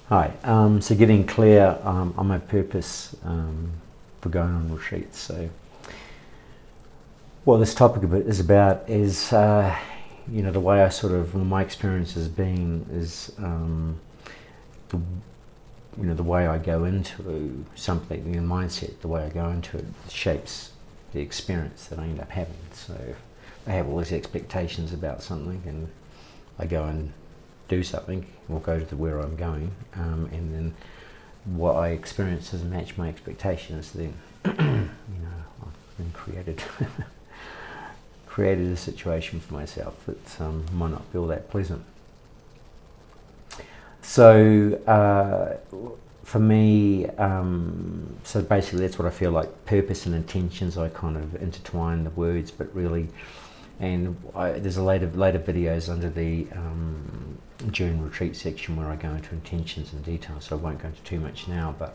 Hi, so getting clear on my purpose for going on retreats. So what this topic is about is, the way I sort of, my experience has been is, the way I go into something, the mindset, the way I go into it shapes the experience that I end up having. So I have all these expectations about something and I go and do something or go to where I'm going, and then what I experience doesn't match my expectations, then I've been created a situation for myself that might not feel that pleasant. So for me, so basically that's what I feel like. Purpose and intentions, I kind of intertwine the words, but really, and there's a later videos under the during retreat section where I go into intentions and details, so I won't go into too much now. But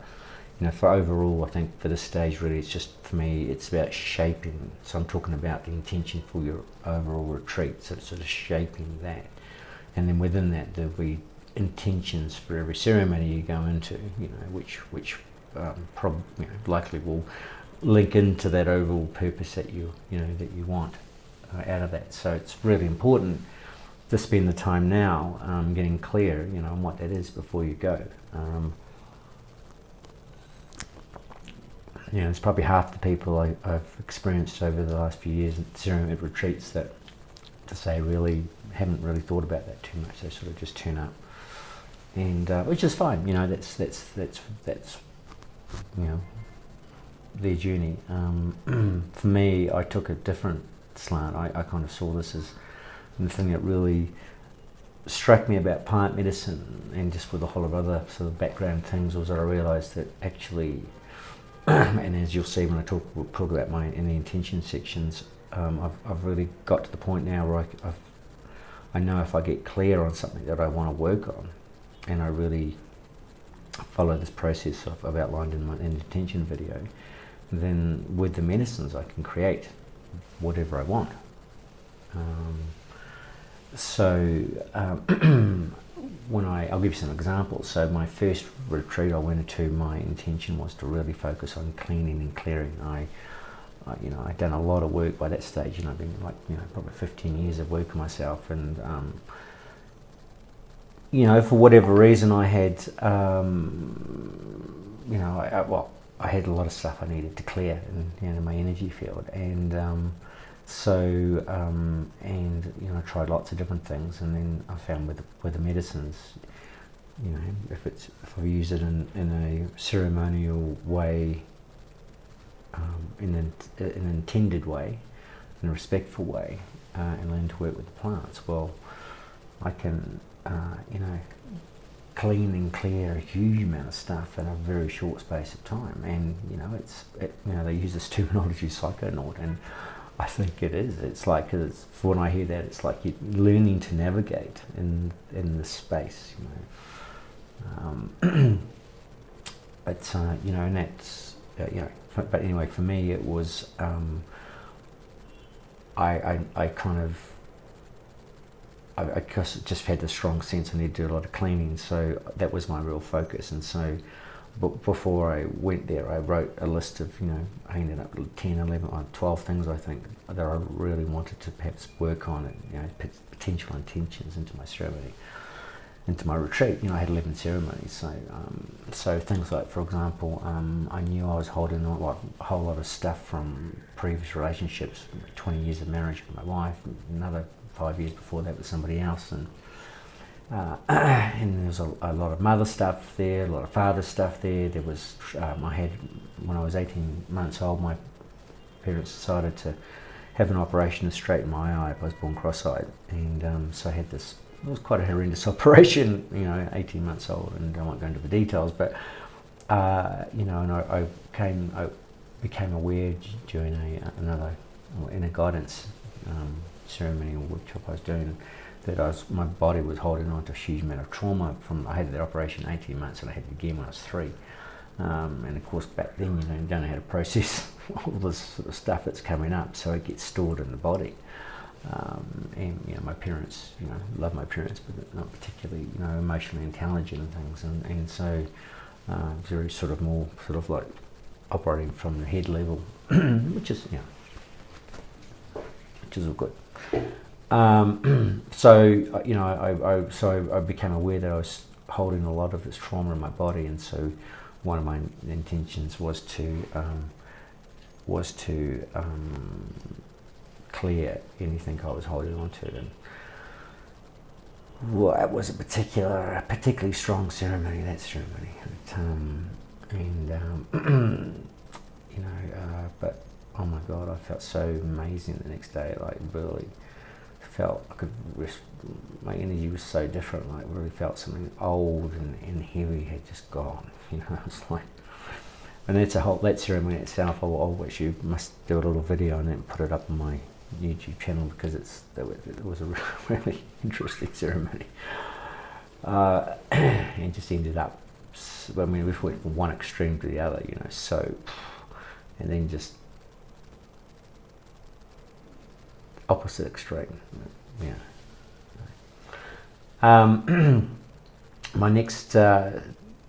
for overall, I think for this stage, really, it's just, for me, it's about shaping. So I'm talking about the intention for your overall retreat, so it's sort of shaping that, and then within that there'll be intentions for every ceremony you go into, which likely will link into that overall purpose that you want out of that. So it's really important to spend the time now getting clear, on what that is before you go. There's probably half the people I've experienced over the last few years at ceremony retreats that, to say, really haven't really thought about that too much. They sort of just turn up, and which is fine. That's their journey. For me, I took a different slant. I kind of saw this as, and the thing that really struck me about plant medicine and just with a whole of other sort of background things was that I realised that actually, and as you'll see when I talk about my in the intention sections, I've really got to the point now where I know if I get clear on something that I want to work on, and I really follow this process I've outlined in the intention video, then with the medicines I can create whatever I want. I'll give you some examples. So my first retreat I went into, my intention was to really focus on cleaning and clearing. I'd done a lot of work by that stage. I've been probably 15 years of work on myself, and for whatever reason I had, I had a lot of stuff I needed to clear in my energy field, and I tried lots of different things, and then I found with the medicines, if I use it in a ceremonial way, in an intended way, in a respectful way, and learn to work with the plants, well, I can clean and clear a huge amount of stuff in a very short space of time. And they use this terminology psychonaut, and I think it is. It's like, for when I hear that, it's like you're learning to navigate in this space, and that's but anyway, for me it was I just had this strong sense I need to do a lot of cleaning, so that was my real focus. And so before I went there, I wrote a list of, I ended up with 10, 11, 12 things I think that I really wanted to perhaps work on, and potential intentions into my ceremony, into my retreat. I had 11 ceremonies, so things like, for example, I knew I was holding on a whole lot of stuff from previous relationships, 20 years of marriage with my wife, another 5 years before that with somebody else, and there was a lot of mother stuff there, a lot of father stuff there. There was, I had, when I was 18 months old, my parents decided to have an operation to straighten my eye. I was born cross-eyed, and so I had this, it was quite a horrendous operation, 18 months old, and I won't go into the details, but and I became aware during in a guidance ceremony or workshop I was doing, that my body was holding on to a huge amount of trauma from, I had the operation 18 months and I had it again when I was 3. And of course back then, you don't know how to process all this sort of stuff that's coming up, so it gets stored in the body. And my parents, love my parents, but not particularly, emotionally intelligent and things, and so very sort of more sort of like operating from the head level, which is all good. So I became aware that I was holding a lot of this trauma in my body, and so one of my intentions was to clear anything I was holding on to. And well, it was a particularly strong ceremony, that ceremony. But oh my God, I felt so amazing the next day. Like really felt my energy was so different. Like really felt something old and heavy had just gone. It's like, and that ceremony itself. I'll actually must do a little video on it and put it up on my YouTube channel, because it was a really interesting ceremony, and just ended up. We went from one extreme to the other, So, and then just opposite extreme, My next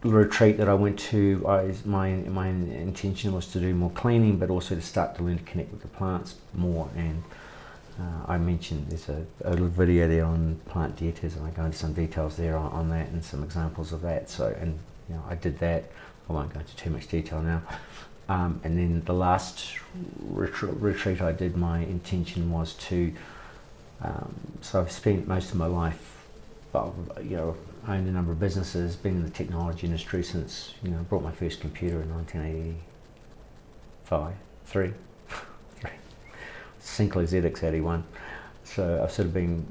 retreat that I went to, my intention was to do more cleaning, but also to start to learn to connect with the plants more. And I mentioned there's a little video there on plant deities, and I go into some details there on that and some examples of that. So, and I did that. I won't go into too much detail now. And then the last retreat I did, my intention was to. So I've spent most of my life, owned a number of businesses, been in the technology industry since, I bought my first computer in 1985, Sinclair ZX81. So I've sort of been,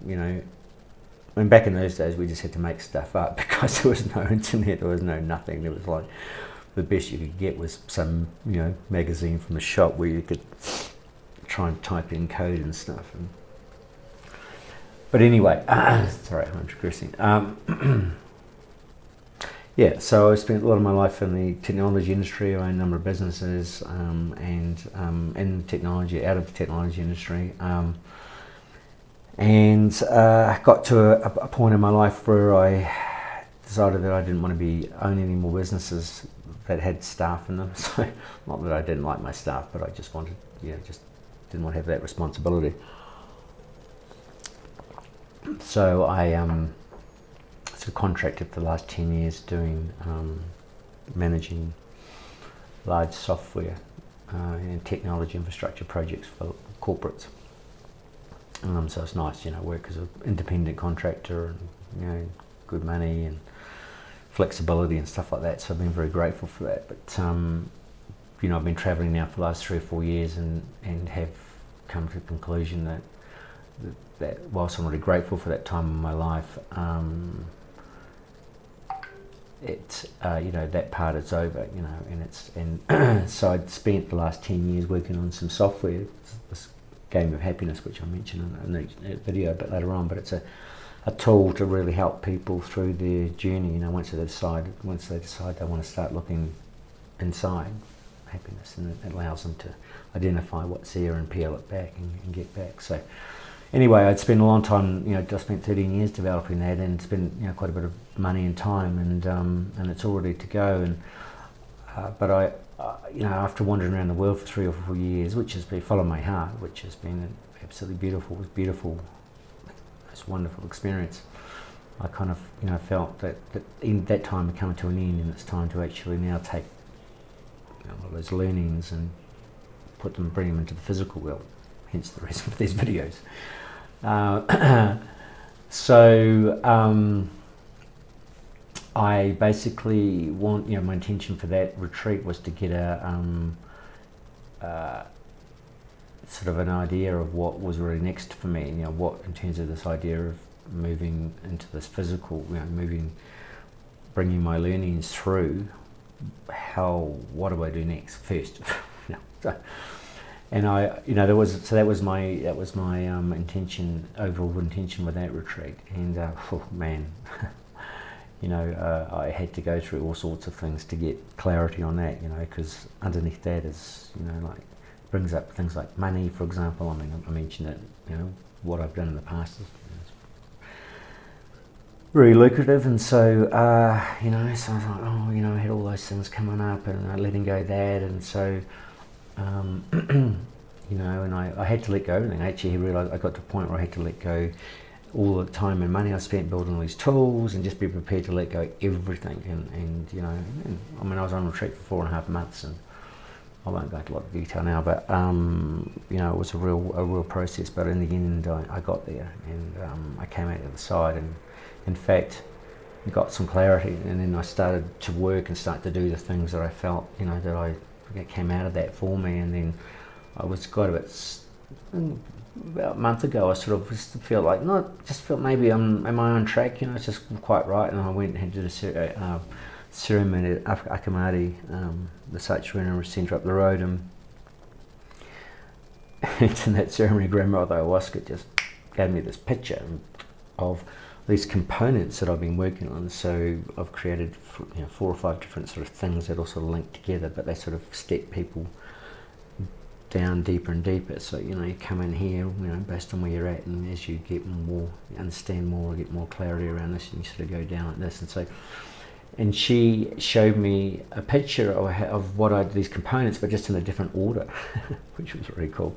and back in those days we just had to make stuff up because there was no internet, there was no nothing. There was like, the best you could get was some, magazine from a shop where you could try and type in code and stuff. But anyway, sorry, I'm digressing. So I spent a lot of my life in the technology industry. I own a number of businesses, and in technology, out of the technology industry. And got to a point in my life where I decided that I didn't want to be owning any more businesses that had staff in them. So, not that I didn't like my staff, but I just wanted, just didn't want to have that responsibility. So I sort of contracted for the last 10 years doing managing large software and technology infrastructure projects for corporates. So it's nice, work as an independent contractor, and good money and flexibility and stuff like that. So I've been very grateful for that. But I've been travelling now for the last 3 or 4 years, and have come to the conclusion that whilst I'm really grateful for that time in my life, that part is over, and so I'd spent the last 10 years working on some software, this Game of Happiness, which I mentioned in the video a bit later on, but it's a tool to really help people through their journey, once they decide they want to start looking inside happiness, and it allows them to identify what's there and peel it back and get back. So anyway, I'd spent a long time, just spent 13 years developing that, and spent quite a bit of money and time, and it's all ready to go. And but I after wandering around the world for 3 or 4 years, which has been following my heart, which has been absolutely beautiful. It was beautiful. It's a wonderful experience. I kind of felt that in that time had come to an end, and it's time to actually now take all those learnings and bring them into the physical world. Hence the reason for these videos. I basically want, my intention for that retreat was to get sort of an idea of what was really next for me. What in terms of this idea of moving into this physical, bringing my learnings through. What do I do next first? And that was my intention, overall intention with that retreat. And I had to go through all sorts of things to get clarity on that, because underneath that is, brings up things like money, for example. I mentioned it, what I've done in the past is very lucrative. And so, so I was like, I had all those things coming up and letting go of that. And so, and I had to let go of everything. Actually, he realised I got to a point where I had to let go all the time and money I spent building all these tools and just be prepared to let go of everything. I was on retreat for 4.5 months, and I won't go into a lot of detail now, but it was a real process. But in the end, I got there, and I came out the other side, and in fact, got some clarity. And then I started to work and start to do the things that I felt, that came out of that for me. And then I was about a month ago, I sort of just felt maybe am I on track? It's just quite right. And I went and did a ceremony at Akamadi, the Satchurana Centre up the road, and in that ceremony, Grandmother Ayahuasca just gave me this picture of these components that I've been working on. So I've created 4 or 5 different sort of things that all sort of link together, but they sort of step people down deeper and deeper. So you come in here, based on where you're at, and as you get more, you understand more, get more clarity around this, and you sort of go down like this. And she showed me a picture of these components, but just in a different order, which was really cool.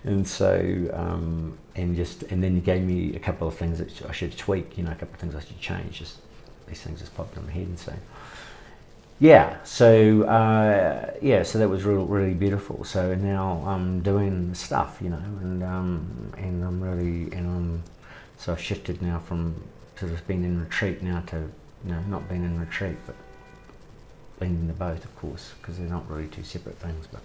And so, and then you gave me a couple of things that I should tweak, a couple of things I should change. Just these things just popped in my head, and so. So that was really beautiful. So now I'm doing stuff, so I've shifted now from sort of being in retreat now to, not being in retreat, but being in the both, of course, because they're not really two separate things. But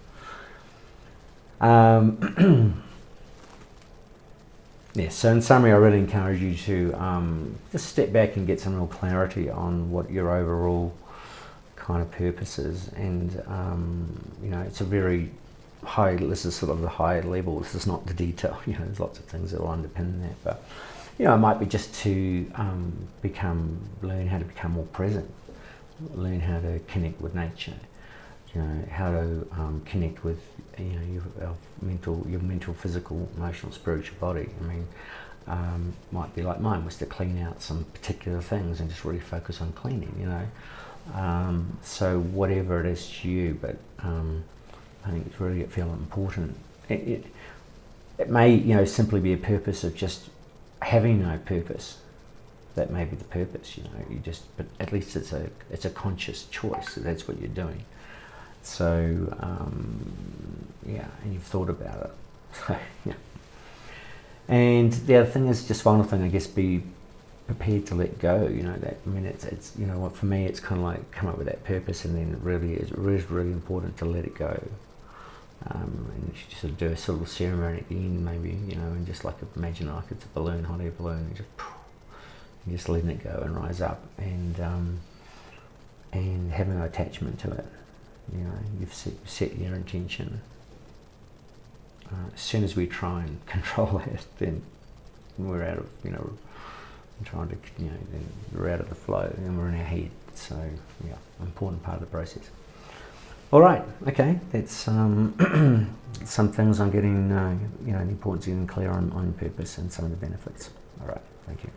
so in summary, I really encourage you to just step back and get some real clarity on what your overall kind of purposes. And it's a very high, this is sort of the high level, this is not the detail. There's lots of things that will underpin that, but it might be just to learn how to become more present, learn how to connect with nature, how to connect with your mental, physical, emotional, spiritual body. Might be like mine, was to clean out some particular things and just really focus on cleaning. So whatever it is to you, but I think it's really feel important. It may simply be a purpose of just having no purpose. That may be the purpose. But at least it's a conscious choice. So that's what you're doing. So and you've thought about it. So, And the other thing is, just final thing, I guess, be prepared to let go. It's for me, it's kind of like come up with that purpose, and then it is really important to let it go. And you should sort of do a sort of ceremony at the end, maybe, and just imagine like it's a balloon, hot air balloon, and just letting it go and rise up, and having no attachment to it. You've set your intention. As soon as we try and control it, then we're out of, trying to, then we're out of the flow and we're in our head. So, important part of the process. All right, okay, that's some things I'm getting, the importance of getting clear on purpose and some of the benefits. All right, thank you.